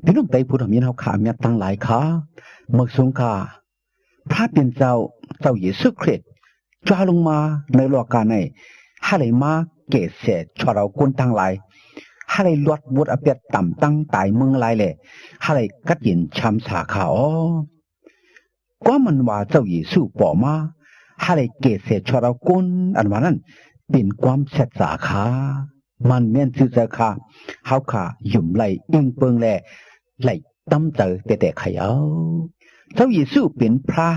พี่น้องไต้พูดมีนเฮาขาเมียตั้งหลายขาเมื่อสงกาพระเป็นเจ้าเยซูคริสต์จาลงมาในโลกาในให้เลยมาเกศเสชวเราคนตั้งหลายให้เลยลวดบุตรอเปียต่ำตั้งตายเมืองหลายเลยให้เลยกัดยินช้ำสาขาก็มันว่าเจ้าเยซูป่อมาให้เลยเกศเสชวเราคนอันว่านั้นเป็นความเสดสาขามันเมียนซื่อสาขาเฮาขาหยุ่มไหลอิงเปิงแลไหลตั้มเจอแต่ขยาวเจ้าเยซูเป็นพระ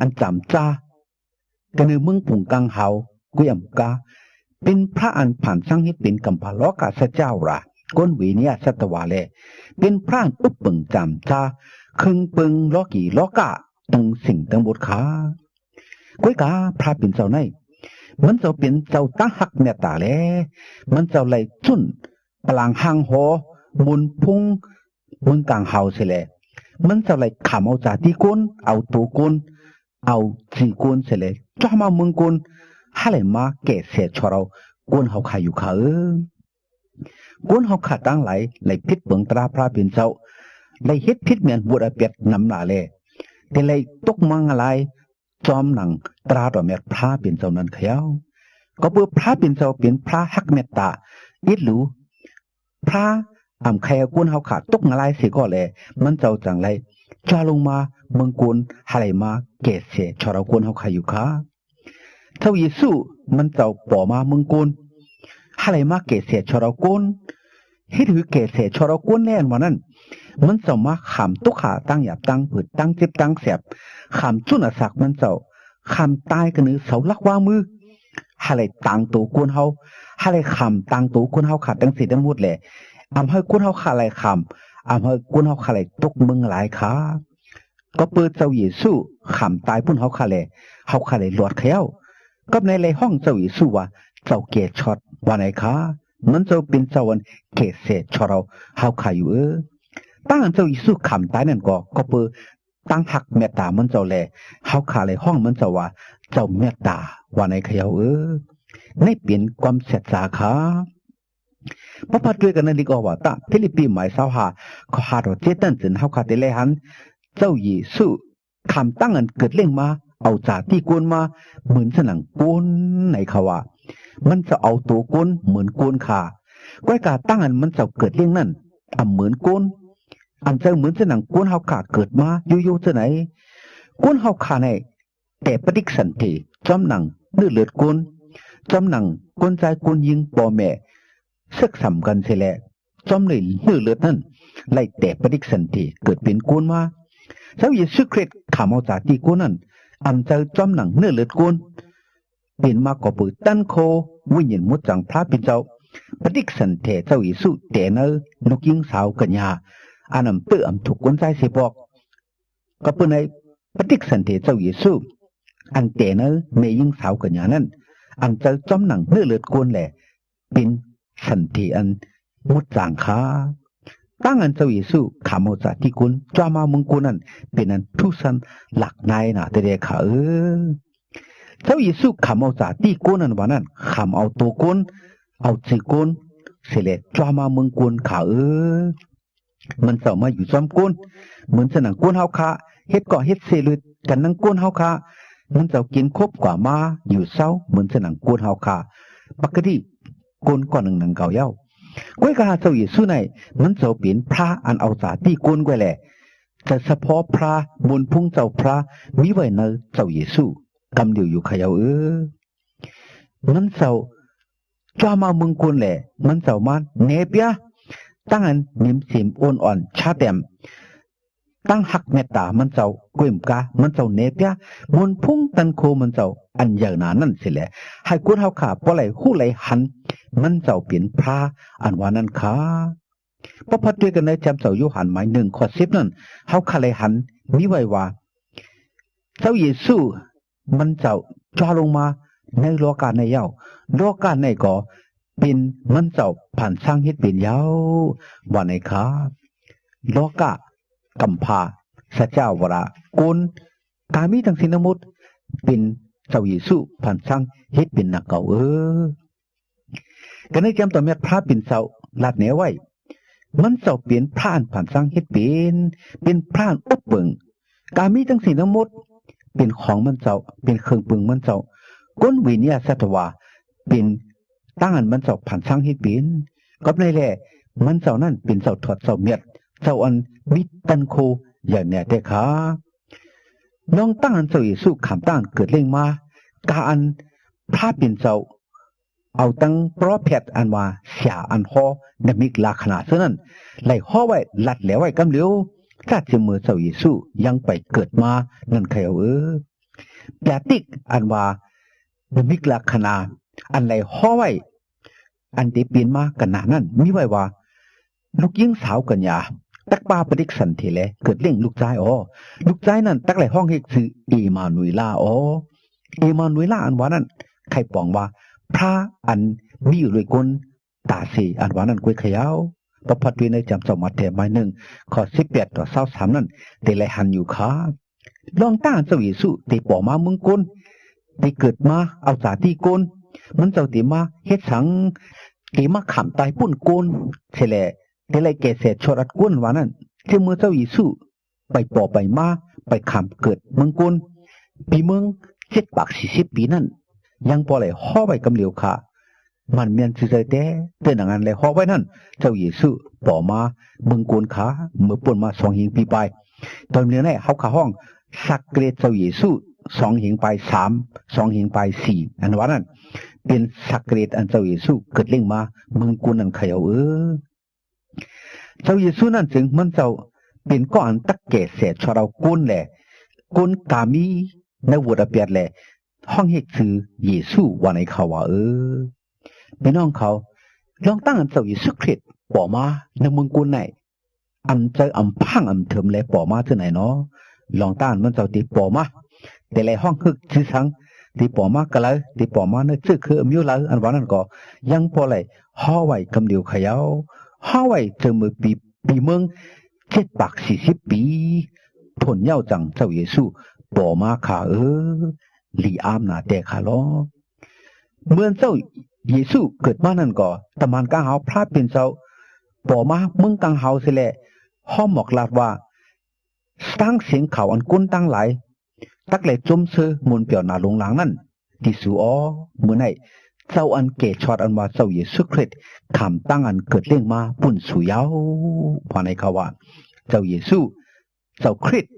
อันจำจ้ากันในเมืองปุ่งกังเฮากุยำกาเป็นพระอันผ่านสร้างให้เป็นกัมพาลกาสเจ้าระก้นวีเนียสัตวาเลเป็นพระอันอุปเปิงจำจ้าคึงเปิงลอกีลอกะตั้งสิ่งตั้งบทขากุยกาพระเป็นเจ้าในมันเจ้าเป็นเจ้าตั้งหักเมตตาแลมันเจ้าไหลจุนปลางหางหอมุนพุงมึงกลางเฮาเสียแลมันเจ้าไหลขำเอาจากที่กุนเอาตัวกุนเอาจีกุนเสียแลจ้ามามึงกุนให้เลยมาเกศเสียชวเรากุนเฮาขายอยู่ขากุนเฮาขาตั้งไหลพิษเบิงตราพระเป็นเจ้าไหลเฮ็ดพิษเมียนบุตรเปียดนำหนาเลแต่ไหลตกมังอะไรจอมหนังตราต่อเมตพระเป็นเจ้านั้นเขียวก็เพื่อพระเป็นเจ้าเป็นพระฮักเมตตาอิดหลูพระอำใครกุนเฮาขาดตกอะไรเสียก็เลยมันเจ้าจังไรจะลงมาเมืองกุนอะไรมาเกศเสชเรากุนเฮาขายอยู่ขาเท่าเยซูมันเจ้าป่อมาเมืองกุนอะไรมาเกศเสชเรากุนเฮ็ดหือเกศเสชเรากุนแน่นว่านั้นมันเจ้ามาขำตุกขาตั้งหยาบตั้งผืดตั้งเจ็บตั้งแสบขำจุนอาศักมันเจ้าขำตายกันหรือเสาลักว่ามืออะไรต่างตัวกุนเฮาอะไรขำต่างตัวกุนเฮาขาดตั้งสิทั้งหมดแหละอำให้กุนเฮาขาอะไรขำอำให้กุนเฮาขาอะไรตกมึงหลายขาก็เปิดเจ้าเยซูขำตายพุ่นเฮาขาอะไรเฮาขาอะไรหลอดเขียวกับในห้องเจ้าเยซูว่าเจ้าเกศช็อตว่าไหนขามันเจ้าเป็นเจ้าวันเกศเศษชอเราเฮาขายอยู่ตั้งเจ้าเยซูขำตายนั่นก็เปิดตั้งหักเมตตามันเจ้าแลเฮาขาอะไรห้องมันเจ้าว่าเจ้าเมตตาว่าไหนเขียวในเปลี่ยนความเสดสาขาพระพัดด้วยกันนั่นดีกว่าตาฟิลิปปีหมายสาวหาเขาหาเราเจตันจนเฮาขาดได้เลยหันเจ้าเยซูคำตั้งอันเกิดเล่งมาเอาจากที่กวนมาเหมือนสนังกวนในเขาว่ามันจะเอาตัวกวนเหมือนกวนขาก้อยกาตั้งอันมันจะเกิดเล่งนั่นเหมือนกวนอันเจ้าเหมือนสนังกวนเฮาขาเกิดมาอยู่ๆจะไหนกวนเฮาขาในแต่ปฏิสันติจอมหนังเลือดกวนจอมหนังกวนใจกวนยิงปอแม่ศึกสำกันเสียแหละจอมเลยเลือดนั่นไล่แต่ปฏิสันติเกิดเป็นกวนมาเจ้าเยซูคริสต์ขามเอาจากที่กวนนั้นอันเจ้าจอมหนังเลือดกวนเป็นมากกว่าปืนตั้นโควิญญาณมุดจังพระเป็นเจ้าปฏิสันติเจ้าเยซูแต่เนอนกยิงสาวกัญญาอันนั้นเปื่อมถูกกวนใจเสียบอกก็เป็นในปฏิสันติเจ้าเยซูอันแต่เนอเมยิงสาวกัญญานั้นอันเจ้าจอมหนังเลือดกวนแหละเป็นสันติอันมุดจังขาตั้งอันเจ้าเยซูขามเอาจากที่คุณจามามึงกุนั้นเป็นอันทุสันหลักในน่ะแต่เด็กขาเจ้าเยซูขามเอาจากที่กุนั้นว่านั้นขามเอาตัวกุนเอาจีกุนเสล็จจามามึงกุนขามันเสามาอยู่จอมกุนเหมือนสนังกุนเฮาขาเฮ็ดก่อเฮ็ดเสลุดกันนั่งกุนเฮาขามันเจ้ากินครบกว่ามาอยู่เศร้าเหมือนสนังกุนเฮาขาปกติกุนก่อนหนึ่งเก่าเย้าก้อยกาเจ้าเยซูในมันเจ้าเป็นพระอันเอาจากที่กุนไว้แหละแต่เฉพาะพระบนพุ่งเจ้าพระมีไว้ในเจ้าเยซูกำเดียวอยู่ขยาวมันเจ้าจ้ามามึงกุนแหละมันเจ้ามาเนเปียตั้งอันนิ่มเสียมอ่อนชาเต็มตั้งหักเมตตามันเจ้ากุมกามันเจ้าเนเปียบนพุ่งตันโคมันเจ้าอันใหญ่หนานั่นสิแหละให้กุนเฮาขาปอไหลหูไหลหันมันเจ้าเปลี่ยนพระอันว่านั้นขาพระพัดด้วยกันในจำเจ้าโยหันหมาย1 ข้อ 10นั่นเฮาขาไหลหันมีไว้ว่าเจ้าเยซูมันเจ้าจ้าลงมาในโลกาในเย้าโลกาในก็เป็นมันเจ้าผ่านสร้างเฮ็ดเป็นเย้าว่าในขาโลกากัมพาสัจจาวระกุนกามีทั้งสิ้นหมดเป็นเจ้าเยซูผ่านสร้างเฮ็ดเป็นนักเก่ากันในจำตัวเม็ดพระเป็นเสาลัดเหนียวไว้ มันเจ้าเปลี่ยนพระอันผ่านสร้างเฮ็ดเป็นพระอันอบเบิงกามีทั้งสิ่งทั้งหมดเป็นของมันเจ้าเป็นเครื่องปึงมันเจ้าก้นวิญญาสัตวาเป็นตั้งอันมันเจ้าผ่านสร้างเฮ็ดเป็นก็ในแลมันเจ้านั่นเป็นเจ้าถอดเจ้าเมียดเจ้าอันมิตันโคอย่างเนี่ยเด้ค่ะน้องตั้งอันเจ้าเยซูขามตั้งเกิดเร่งมากาอันพระเป็นเจ้าเอาตั้งโปรเฟตอันว่าเสียอันฮอนมิกลาขนาดนั้นไหลห่อไว้ลัดแล้วไว้กำเหลียวถ้าจะมือเจ้าเยซูยังไปเกิดมานั่นใครแปลติกอันว่านมิกลาขนาอันไหลห่อไว้อันที่เปลี่ยนมากันหนานั้นมีไว้ว่าลูกยิงสาวกันยาตักปาปฏิกสันเทเลเกิดเล่งลูกชายลูกชายนั้นตักไหลห้องเฮกคือเอมานุยลาเอมานุยลาอันว่านั้นใครปองว่าพระอันมีอยู่ด้วยคนตาสีอันว่านั้นกุยขยาวประพัดวิในจำสมัติเทมา1 ข้อ 18 ต่อ 23นั้นได้ไหลหันอยู่ค่ะลองต้านเจ้าเยซูได้ปอมาเมืองกนได้เกิดมาเอาสาที่กนมันเจ้าติมาเฮ็ดสังติมาขำตายปุ่นกนเฉลได้ไหลแก่เศษชรัดกนว่านั้นที่เมื่อเจ้าเยซูไปปอไปมาไปขำเกิดเมืองกนปีเมือง740 ปีนั้นยังพอไหลห่อไว้กำเหลียวค่ะมันเมียนซื่อแต่เตือนงานไหลห่อไว้นั่นเจ้าเยซูปอมาเมืองกนขาเมื่อป่นมา2 หิงปีไปตอนนี้เนี่ยเขาขาห้องสักเกรดเจ้าเยซู2 หิงไป3 2 หิงไป4อันว่านั้นเป็นสักเกรดอันเจ้าเยซูเกิดเล่งมาเมืองกนนั่นเขย่าเจ้าเยซูนั่นจึงมันเจ้าเป็นก้อนตักแก่เศษชเรากุนแหละกุนกามีในวัดเปียดแหละห้องเฮกคือเยซูว่าในเขาว่าพี่น้องเขาลองตั้งอันเจ้าเยซูคริสต์ปอมาในเมืองกุนไหนอันเจ้าอัมพังอัมเถิมแลปอมาที่ไหนเนาะลองตั้งมันเจ้าตีปอมาแต่ละห้องฮึกชื่อสังตีปอมาก็เลยตีปอมาเนี่ยชื่อคือมิวเลยอันว่านั้นก็ยังพอเลยห่อไว้กำเดียวขยาวห่อไว้เจอมือปีเมือง740 ปีผลเย้าจังเจ้าเยซูปอมาขาลีอามนาแต่ขาล้อเมื่อเจ้าเยซูเกิดมานั่นก็ตะมันกางเฮาพระเป็นเจ้าปอมาเมืองกางเฮาเสียแหละห้อมหมอกลาดว่าตั้งเสียงเขาอันก้นตั้งหลายตักเลยจมเสือมุนเปียวหนาลงหลังนั่นที่สูเมื่อไหนเจ้าอันเกชอดอันว่าเจ้าเยซูคริสต์ขำตั้งอันเกิดเล่งมาปุ่นสูยาวภายในเขาว่าเจ้าเยซูเจ้าคริสต์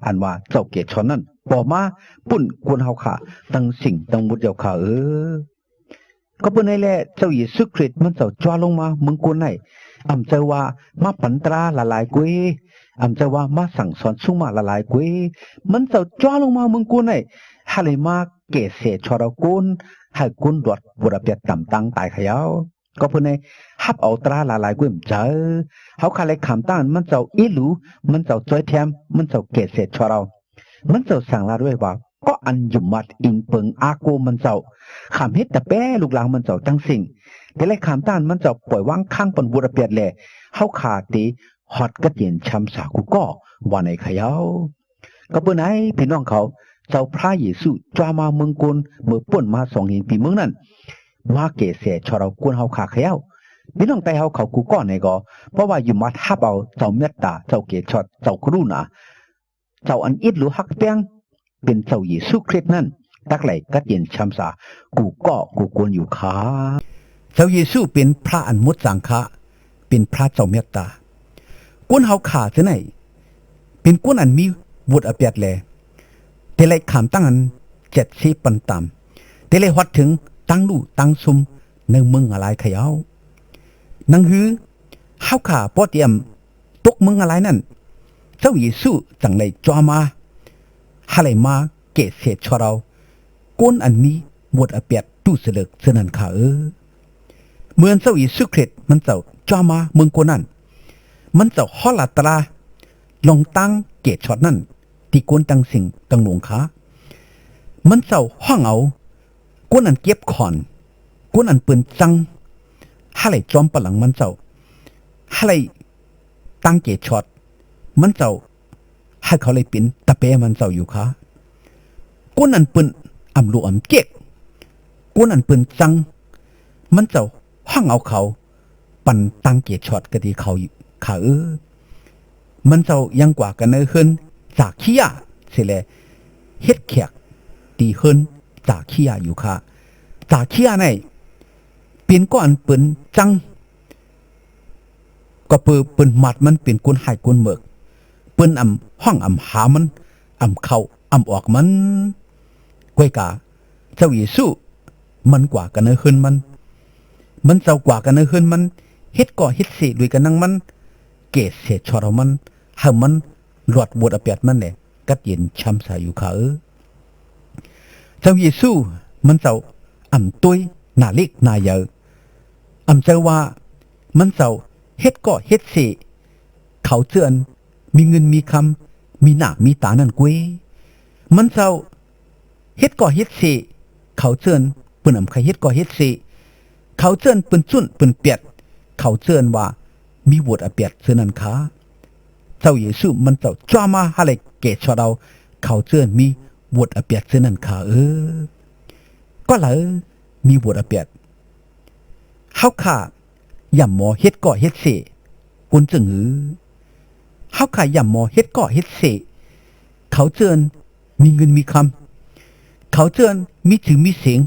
อันว่าเจ้าเกชอดนั่นปอมาปุ่นกวนเฮาขาตั้งสิ่งตั้งมุดเจ้าขาก็เป็นไงแหละเจ้าเยซูคริสต์มันเจ้าจ้าลงมาเมืองกวนไหนอำเจ้าว่ามาปันตราละลายกุยอำเจ้าว่ามาสั่งสอนสุ่มมาละลายกุยมันเจ้าจ้าลงมาเมืองกวนไหนฮาเลยมาเกเสชอรากุนให้กุนดวดบุรเปียต่ำตังตายขยาวก็เป็นไงฮับเอาตราละลายกุยมเจอเขาคาเลยขำตั้งมันเจ้าอีหลูมันเจ้าจ้อยแถมมันเจ้าเกเสชอเรามันเจ้าสั่งลาด้วยว่าก็อันยุมัดอิงเปิงอาโกมันเจ้าขำเฮ็ดแต่แป้ลูกหลางมันเจ้าจังสิ่งแต่เลยขำต้านมันเจ้าปล่อยวางข้างปนบุรเปียดแหล่เฮาขาตีฮอดกระเตียนช้ำสากูก็ว่าในขยาวก็เป็นไงพี่น้องเขาเจ้าพระเยซูจ้ามาเมืองกนเมื่อป่นมา2 หิงปีเมืองนั้นมาเกเสชอเรากวนเฮาขาขยาวพี่น้องไตเฮาเขากูก็ในก็เพราะว่าอยู่มาทับเอาเจ้าเมตตาเจ้าเกชอดเจ้ากรุณาเจ้าอันอิดหรือฮักเปียงเป็นเจ้าเยซูคริสต์นั่นตักไหลกัดเย็นช้ำสากูกวนอยู่ขาเจ้าเยซูเป็นพระอันมุดสังฆะเป็นพระเจ้าเมตตากวนเฮาขาที่ไหนเป็นกวนอันมีบุตรอเปียดแลแต่ไหลขามตั้งอัน70 ปันต่ำแต่ไหลฮอดถึงตั้งลู่ตั้งซุมในเมืองอะไรขยาวนังฮือเฮาขาป้อเตรียมตกเมืองอะไรนั่นเจ้าเยซูจังไหลจอมาฮาไหลมาเกเสชอเราก้นอันมีบทอเปียดตู้เสลกเสนันขาเหมือนเจ้าเยซูคริสต์มันเจ้าจอมาเมืองกนั่นมันเจ้าฮอลาตราลงตั้งเกตช็อตนั่นที่ก้นตั้งสิ่งตั้งหลวงขามันเจ้าห้องเอาก้นอันเก็บขอนก้นอันปืนจังฮาไหลจอมปะหลังมันเจ้าฮาไหลตั้งเกตช็อตมันเจ้าให้เขาเลยปิ่นตะเปมันเจ้าอยู่ขาก้นอันปืนอำลูอำเก็กก้นอันปืนจังมันเจ้าห้องเอาเขา ปันตั้งเกียรติช็อตก็ดีเขามันเจ้ายังกว่ากันเนขึ้นจากขี้ยาเสร็จแล้วเฮ็ดแขกดีขึ้นจากขี้ยาอยู่ค่ะจากขี้ยาในเป็นก้อนเปิ้นจังก็เปิ้นมัดมันเป็นกุนหายกุนเมือกเปิ้นห้องหามันเข้าออกมันก้วยกาเจ้าเยซูมันกว่ากันเนขึ้นมันเจ้ากว่ากันเนขึ้นมันเฮ็ดก่อเฮ็ดสิด้วยกันนั่งมันเกศเศษชอเรามันให้มันหลอดบวดอเปียดมันแหละกัดเย็นช้ำสายอยู่ค่ะเจ้าเยซูมันเจ้าตุ้ยหน้าเล็กหน้าใหญ่เจ้าว่ามันเจ้าเฮ็ดก่อเฮ็ดสิเขาเจือนมีเงินมีคำมีหน้ามีตานั่นกุ้ยมันเจ้าเฮ็ดก่อเฮ็ดสิเขาเจือนเปิ้นใครเฮ็ดก่อเฮ็ดสิเขาเจือนเปิ้นจุ้นเปิ้นเปียดเขาเจือนว่ามีบวดอเปียดเสือนันขาเจ้าเยซูมันเจ้าจ้ามาอะไรเกศชอเราเขาเจือนมีบวดอเปียดเสือนันขาก็เลยมีบวดอเปียดเฮาขาย่ำหมอเฮ็ดก่อเฮ็ดเสกุนจึงเฮาขาย่ำหมอเฮ็ดก่อเฮ็ดเสเขาเจือนมีเงินมีคำเขาเจือนมีถือมีเสียง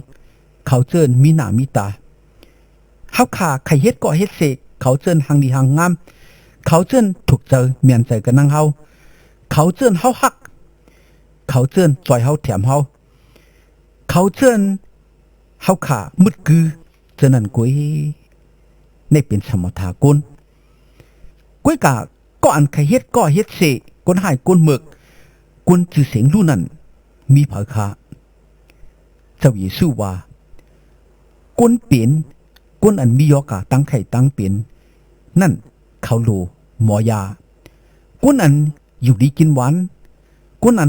เขาเจือนมีหน้ามีตาเฮาขาใครเฮ็ดก่อเฮ็ดเสเขาเจือนหังดีหังงามเขาเจือนถูกใจเมียนใจกันนั่งเฮาเขาเจือนเฮาฮักเขาเจือนจอยเฮาแถมเฮาเขาเจือนเฮาขามึดกือเจนั่นกุ้ยในเป็นสมถากุนกุ้ยกาก็ใครเฮ็ดก่อเฮ็ดเสกุนหายกุนหมึกกุนจือเสียงรู้นั่นมีเผาคาเจ้าเยซูว่ากุนเปลี่ยนกุนมียอกาตั้งไข่ตั้งเปลี่ยนนั่นเขาโลหมอยากุนอยู่ดีกินหวานกุน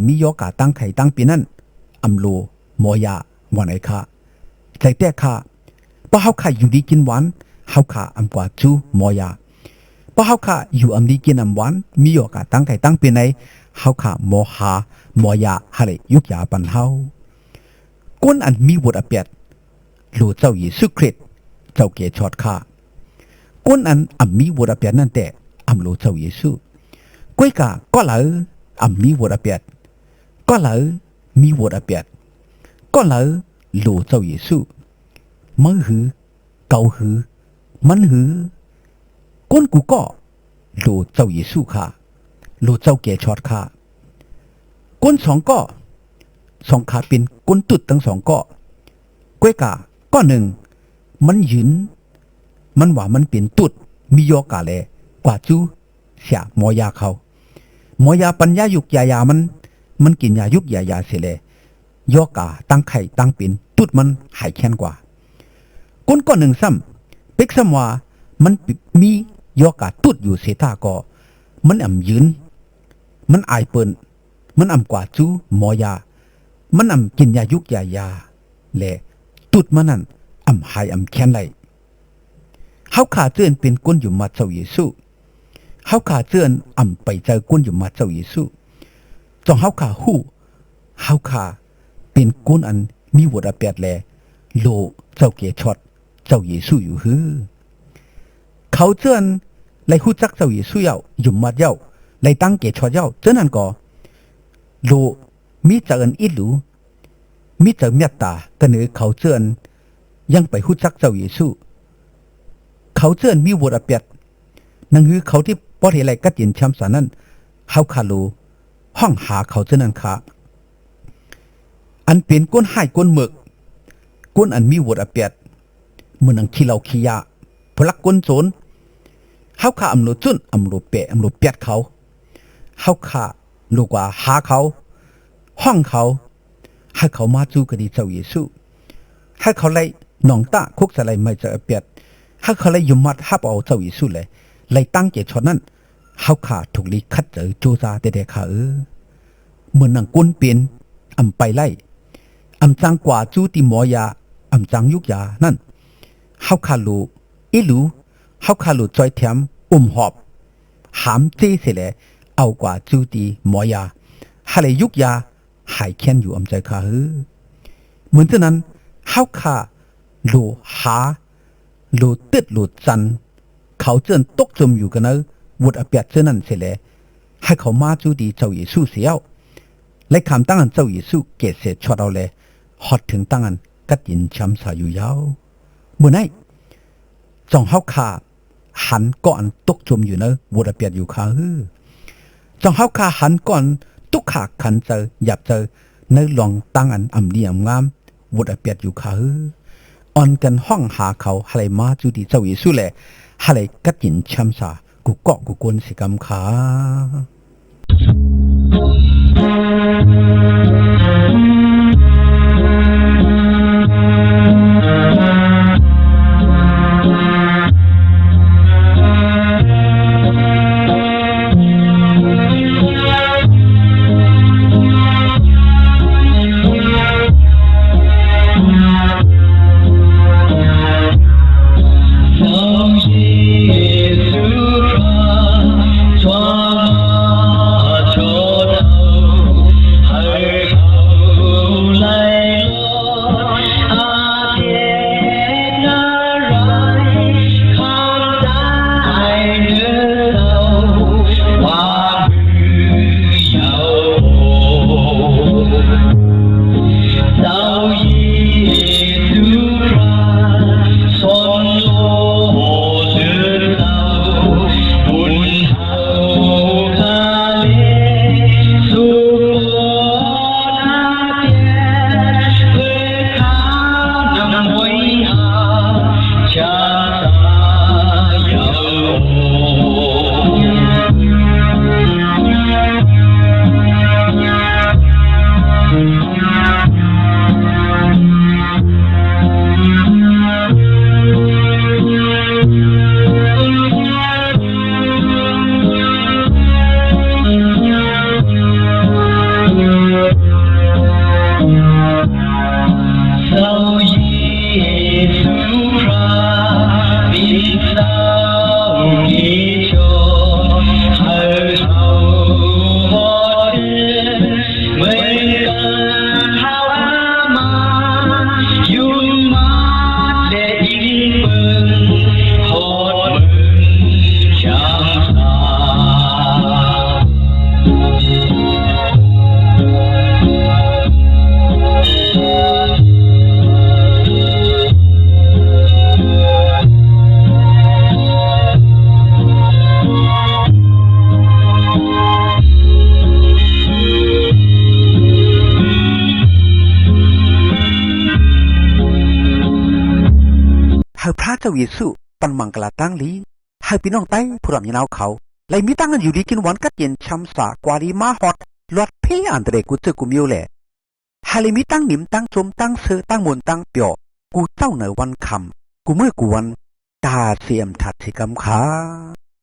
มียอกาตั้งไข่ตั้งเปลี่ยนนั่นโลหมอยาวันไอ้ค่ะใจแต่ค่ะเพราะเฮาค่ะอยู่ดีกินหวานเฮาค่ะกว่าจูหมอยาเพราะเฮาค่ะอยู่ดีกินหวานมียอกาตั้งไข่ตั้งเปลี่ยนในเฮาค่ะหมอหาหมอยาหะเลยยุกยาปันเฮากุนมีบทอเปียดโลเจ้าเยซูคริสต์เจ้าเกชอดค่ะกุนมีบทอเปียดนั่นแต่โลเจ้าเยซูก้วยกาก็เลยมีบทอเปียดก็เลยมีบทอเปียดก็เลยโลเจ้าเยซูมือหือเกาหือมันหือก้นกูก็โลเจ้าเยซูค่ะโลเจ้าเกชอดค่ะก้นสองก็สองขาเป็นก้นตุดทั้งสองก็ก้วยกาก็หนึ่งมันยืนมันว่ามันเป็นตุดมียอกาแลกว่าจูเสียหมอยาเขาหมอยาปัญญายุกยามันกินยายุกยาเสียเลยยอกาตั้งไข่ตั้งเป็นตุดมันหายแค้นกว่าก้นก็หนึ่งซ้ำเป็กซ้ำว่ามันมียอกาตุดอยู่เสียท่าก็มันยืนมันอายเปิ้นมันกว่าจูหมอยามันกินยายุกยาแหละตุดมันนั่นหายแค้นไหลเฮาขาเจือนเป็นก้นอยู่มาเจ้าเยซูเฮาขาเจือนไปเจอก้นอยู่มาเจ้าเยซูจองเฮาขาหู้เฮาขาเป็นก้นมีวดอเปียดแลโลเจ้าเกชอดเจ้าเยซูอยู่ฮือเขาเจือนไลฮู้จักเจ้าเยซูเย้าอยู่มาเย้าไลตั้งเกชอดเย้าเจ้านั่นก็โลมีเจริญอีหลูมีเจริญเมตตากันเนือเขาเจือนยังไปฮู้จักเจ้าเยซูเขาเจือนมีวดอเปียดนั่นคือเขาที่ปอดอะไรกัดยินช้ำสานั้นเฮาคาโลห้องหาเขาเจือนนั่นค่ะเป็นก้นหายก้นหมึกก้นมีวดอเปียดมือนังขี้เหลาขี้ยาพลักก้นโจรเฮาขาโลจุนโลเปะโลเปียดเขาเฮาขาโลกว่าหาเขาห้องเขาให้เขามาจูกดีเจ้าเยซูให้เขาไล่หนองตาคุกสะไลไม่เจอเปียดให้เขาไล่ยมมัดฮับเอาเจ้าเยซูเลยไล่ตั้งเกชอนั้นเฮาขาถูกลีคัดเจอจูซาเด็ดๆค่ะเหมือนนังก้นเปลี่ยนไปไล่จังกว่าจูติหมอยาจังยุกยานั่นเฮาขาลูอีหลูเฮาขาลูจอยแถมหอบหามเจเสแลเอากว่าจูติหมอยาหะเลยยุกยาหายแค้นอยู่ใจค่ะเหมือนฉะนั้นเฮาขาลูหา หลุดติดหลุดจันเขาเจนตกจมอยู่กันเนอะวุดอเปียเจนั่นเสียเลยให้เขามาจูดีเจ้าเยซูเสียวและคำตั้งอันเจ้าเยซูเกศเสียชดเอาเลยฮอดถึงตั้งอันกัดยินช้ำสาอยู่ยาวเมื่อไหร่จองเฮาขาหันก่อนตกจมอยู่เนอะวุดอเปียอยู่ขาจองเฮาขาหันก่อนตุกขาขันเจอหยับเจอเนื้อลองตั้งอันอ่ำดีอ่ำงามวุดอเปียอยู่ขาอ่อนกันห้องหาเขาอะไรมาจูดีเจ้าเยซูแหละอะไรกัดยินช้ำสากูเกาะกูกวนสิกำขาพระเจ้าเยซูปันมังกลาตั้งลีให้พี่น้องไต้ผู้รำยินเอาเขาไล่มีตั้งกันอยู่ดีกินหวานกัดเย็นช้ำสากวารีมาฮอดลอดเพียอันเดรกูเจอกูมิวแหละให้เลยมีตั้งหนิมตั้งจมตั้งเสือตั้งมนตั้งเปียวกูเจ้าเหนือวันคำกูเมื่อกูวันตาเสียมถัดสิกำขา